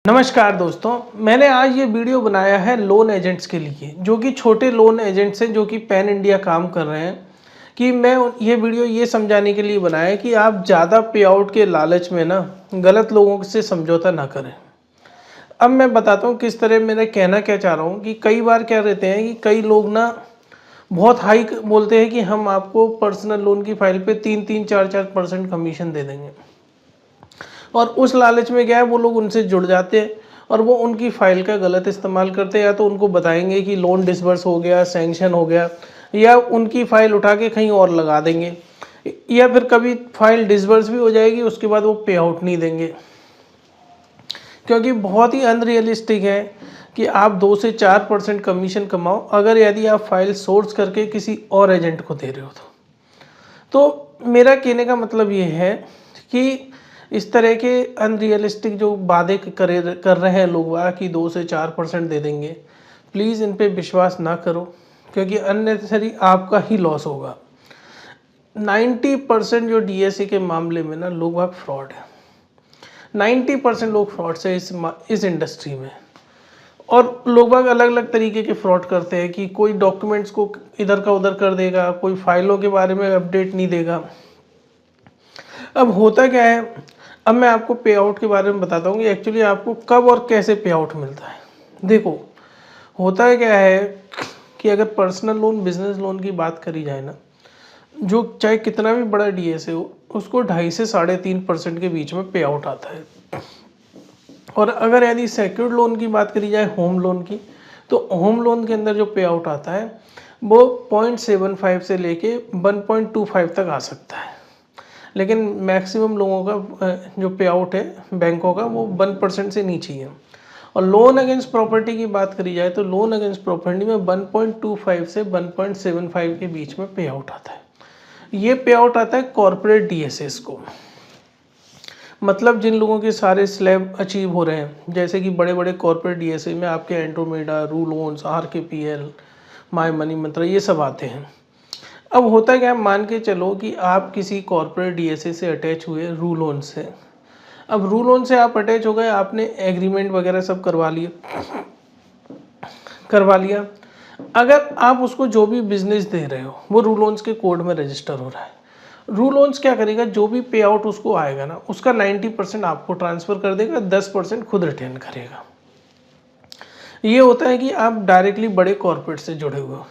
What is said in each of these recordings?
नमस्कार दोस्तों, मैंने आज ये वीडियो बनाया है लोन एजेंट्स के लिए, जो कि छोटे लोन एजेंट्स हैं जो कि पैन इंडिया काम कर रहे हैं। कि मैं ये वीडियो ये समझाने के लिए बनाया है कि आप ज़्यादा पे आउट के लालच में ना गलत लोगों से समझौता ना करें। अब मैं बताता हूँ किस तरह, मेरा कहना क्या चाह रहा हूँ कि कई बार क्या रहते हैं कि कई लोग ना बहुत हाई बोलते हैं कि हम आपको पर्सनल लोन की फाइल पे 3-4% कमीशन दे देंगे, और उस लालच में क्या है वो लोग उनसे जुड़ जाते हैं और वो उनकी फ़ाइल का गलत इस्तेमाल करते हैं। या तो उनको बताएंगे कि लोन डिसबर्स हो गया, सैंक्शन हो गया, या उनकी फ़ाइल उठा के कहीं और लगा देंगे, या फिर कभी फ़ाइल डिसबर्स भी हो जाएगी, उसके बाद वो पे आउट नहीं देंगे। क्योंकि बहुत ही अनरियलिस्टिक है कि आप 2 से 4% कमीशन कमाओ अगर यदि आप फाइल सोर्स करके किसी और एजेंट को दे रहे हो तो मेरा कहने का मतलब ये है कि इस तरह के अनरियलिस्टिक जो वादे कर रहे हैं लोग कि 2 से 4% दे देंगे, प्लीज़ इन पे विश्वास ना करो, क्योंकि अननेसेसरी आपका ही लॉस होगा। 90% जो डीएसए के मामले में ना लोग फ्रॉड है। 90% लोग फ्रॉड से इस इंडस्ट्री में, और लोग अलग अलग तरीके के फ्रॉड करते हैं कि कोई डॉक्यूमेंट्स को इधर का उधर कर देगा, कोई फाइलों के बारे में अपडेट नहीं देगा। अब होता क्या है, अब मैं आपको पे आउट के बारे में बताता हूँ कि एक्चुअली आपको कब और कैसे पे आउट मिलता है। देखो, होता है क्या है कि अगर पर्सनल लोन, बिजनेस लोन की बात करी जाए ना, जो चाहे कितना भी बड़ा डीएसए हो, उसको 2.5 से 3.5% के बीच में पे आउट आता है। और अगर यदि सेक्योर्ड लोन की बात करी जाए, होम लोन की, तो होम लोन के अंदर जो पे आउट आता है वो 0.75 से लेके 1.25 तक आ सकता है। लेकिन मैक्सिमम लोगों का जो पे आउट है बैंकों का वो 1% से नीचे ही है। और लोन अगेंस्ट प्रॉपर्टी की बात करी जाए तो लोन अगेंस्ट प्रॉपर्टी में 1.25 से 1.75 के बीच में पे आउट आता है। ये पे आउट आता है कॉर्पोरेट डीएसएस को, मतलब जिन लोगों के सारे स्लैब अचीव हो रहे हैं, जैसे कि बड़े बड़े कॉर्पोरेट डीएसए में आपके एंड्रोमेडा, रूलोन्स, आरकेपीएल, माय मनी मंत्रा, ये सब आते हैं। अब होता क्या है, मान के चलो कि आप किसी कॉर्पोरेट डीएसए से अटैच हुए रूलोन से। अब रूलोन से आप अटैच हो गए, आपने एग्रीमेंट वगैरह सब करवा लिया। अगर आप उसको जो भी बिजनेस दे रहे हो वो रूलोन्स के कोड में रजिस्टर हो रहा है, रूलोन्स क्या करेगा, जो भी पे आउट उसको आएगा ना, उसका 90% आपको ट्रांसफ़र कर देगा, 10% खुद रिटेन करेगा। ये होता है कि आप डायरेक्टली बड़े कॉर्पोरेट से जुड़े हुए हो।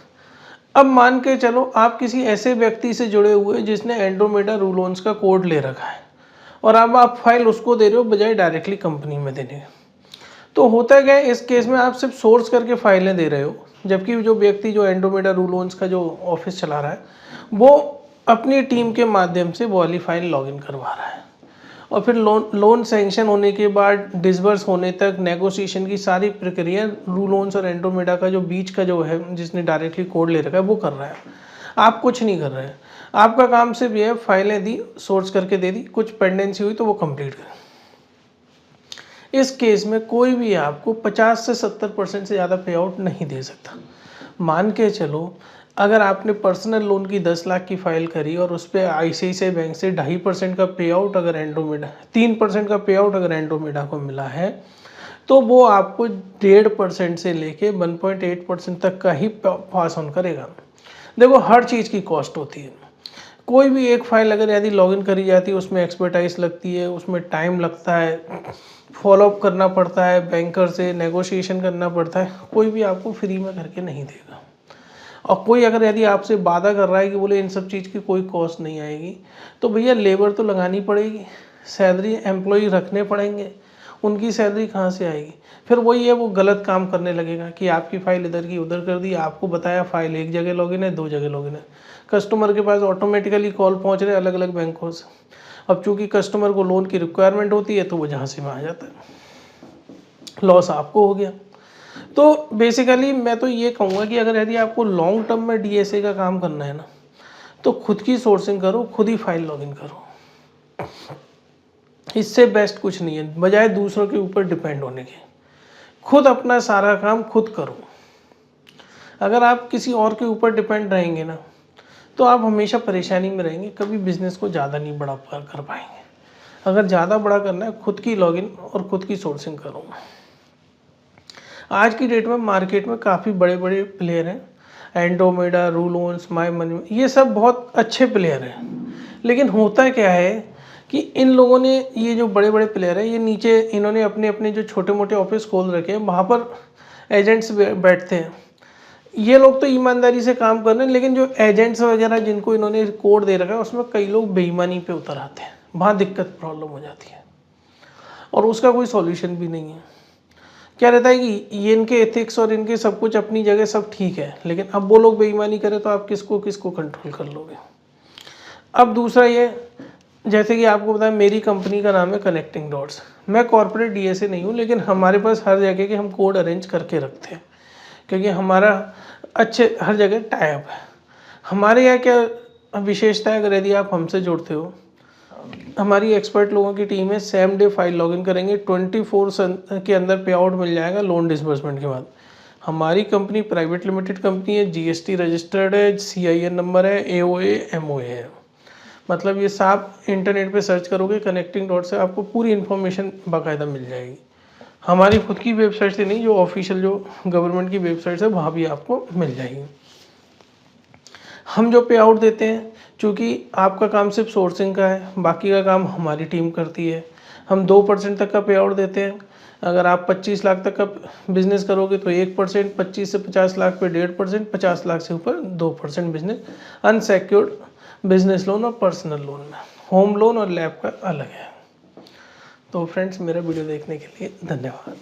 अब मान के चलो आप किसी ऐसे व्यक्ति से जुड़े हुए जिसने एंड्रोमेडा रूलोन्स का कोड ले रखा है, और अब आप फाइल उसको दे रहे हो बजाय डायरेक्टली कंपनी में देने। तो होता क्या है, इस केस में आप सिर्फ सोर्स करके फाइलें दे रहे हो, जबकि जो व्यक्ति जो एंड्रोमेडा रूलोन्स का जो ऑफिस चला रहा है वो अपनी टीम के माध्यम से वो वाली फाइल लॉगिन करवा रहा है। और फिर लोन सैंक्शन होने के बाद डिसबर्स होने तक नेगोशिएशन की सारी प्रक्रिया रूलोन्स और एंड्रोमेडा का जो बीच का जो है, जिसने डायरेक्टली कोड ले रखा है, वो कर रहा है। आप कुछ नहीं कर रहे हैं, आपका काम सिर्फ ये है, फाइलें दी, सोर्स करके दे दी, कुछ पेंडेंसी हुई तो वो कंप्लीट करें। इस केस में कोई भी आपको 50 से 70% से ज़्यादा पे आउट नहीं दे सकता। मान के चलो, अगर आपने पर्सनल लोन की 10 लाख की फाइल करी और उस पर आईसीआईसीआई बैंक से 2.5% का पे आउट अगर एंड्रोमेडा, 3% का पे आउट अगर एंड्रोमेडा को मिला है, तो वो आपको 1.5% से लेके 1.8% तक का ही पास ऑन करेगा। देखो, हर चीज़ की कॉस्ट होती है। कोई भी एक फाइल अगर यदि लॉगिन करी जाती है, उसमें एक्सपर्टाइज लगती है, उसमें टाइम लगता है, फॉलोअप करना पड़ता है, बैंकर से नेगोशिएशन करना पड़ता है, कोई भी आपको फ्री में करके नहीं देगा। और कोई अगर यदि आपसे वादा कर रहा है कि बोले इन सब चीज़ की कोई कॉस्ट नहीं आएगी, तो भैया लेबर तो लगानी पड़ेगी, सैलरी एम्प्लॉय रखने पड़ेंगे, उनकी सैलरी कहाँ से आएगी। फिर वही है, वो गलत काम करने लगेगा कि आपकी फ़ाइल इधर की उधर कर दी, आपको बताया फ़ाइल एक जगह लॉगिन है, 2 जगह लॉगिन है, कस्टमर के पास ऑटोमेटिकली कॉल पहुँच रहे अलग अलग बैंकों से। अब चूंकि कस्टमर को लोन की रिक्वायरमेंट होती है तो वो जहाँ से वहाँ आ जाता है, लॉस आपको हो गया। तो बेसिकली मैं तो ये कहूँगा कि अगर यदि आपको लॉन्ग टर्म में डीएसए का काम करना है ना, तो खुद की सोर्सिंग करो, खुद ही फाइल लॉगिन करो। इससे बेस्ट कुछ नहीं है, बजाय दूसरों के ऊपर डिपेंड होने के। खुद अपना सारा काम खुद करो। अगर आप किसी और के ऊपर डिपेंड रहेंगे ना, तो आप हमेशा परेशानी में रहेंगे, कभी बिजनेस को ज़्यादा नहीं बड़ा कर पाएंगे। अगर ज़्यादा बड़ा करना है खुद की लॉगिन और खुद की सोर्सिंग करो। आज की डेट में मार्केट में काफ़ी बड़े बड़े प्लेयर हैं, एंड्रोमेडा, रूलोन्स, माई मनी, ये सब बहुत अच्छे प्लेयर हैं। लेकिन होता क्या है कि इन लोगों ने, ये जो बड़े बड़े प्लेयर हैं, ये नीचे इन्होंने अपने अपने जो छोटे मोटे ऑफिस खोल रखे हैं, वहाँ पर एजेंट्स बैठते हैं। ये लोग तो ईमानदारी से काम कर रहे हैं, लेकिन जो एजेंट्स वगैरह जिनको इन्होंने कोड दे रखा है उसमें कई लोग बेईमानी पे उतर आते हैं, वहाँ दिक्कत प्रॉब्लम हो जाती है और उसका कोई सॉल्यूशन भी नहीं है। क्या रहता है कि ये इनके एथिक्स और इनके सब कुछ अपनी जगह सब ठीक है, लेकिन अब वो लोग बेईमानी करें तो आप किसको किसको कंट्रोल कर लोगे। अब दूसरा ये, जैसे कि आपको पता है मेरी कंपनी का नाम है कनेक्टिंग डॉट्स। मैं कॉर्पोरेट डीएसए नहीं हूँ, लेकिन हमारे पास हर जगह के हम कोड अरेंज करके रखते हैं, क्योंकि हमारा अच्छे हर जगह टाइप है। हमारे यहाँ क्या विशेषता है, अगर यदि आप हमसे जुड़ते हो, हमारी एक्सपर्ट लोगों की टीम है, सेम डे फाइल लॉगिन करेंगे, 24 के अंदर पे आउट मिल जाएगा लोन डिसबर्समेंट के बाद। हमारी कंपनी प्राइवेट लिमिटेड कंपनी है, जीएसटी रजिस्टर्ड है, सीआईएन नंबर है, एओए एमओए है। मतलब ये सब इंटरनेट पे सर्च करोगे कनेक्टिंग डॉट से आपको पूरी इन्फॉर्मेशन बाकायदा मिल जाएगी। हमारी खुद की वेबसाइट से नहीं, जो ऑफिशियल जो गवर्नमेंट की वेबसाइट है वहाँ भी आपको मिल जाएगी। हम जो पे आउट देते हैं, चूँकि आपका काम सिर्फ सोर्सिंग का है, बाकी का काम हमारी टीम करती है, हम 2% तक का पे आउट देते हैं। अगर आप 25 लाख तक का बिजनेस करोगे तो 1%, 25 से 50 लाख पे 1.5%, 50 लाख से ऊपर 2% बिजनेस। अनसेक्योर्ड बिजनेस लोन और पर्सनल लोन में होम लोन और लैब का अलग है। तो फ्रेंड्स, मेरा वीडियो देखने के लिए धन्यवाद।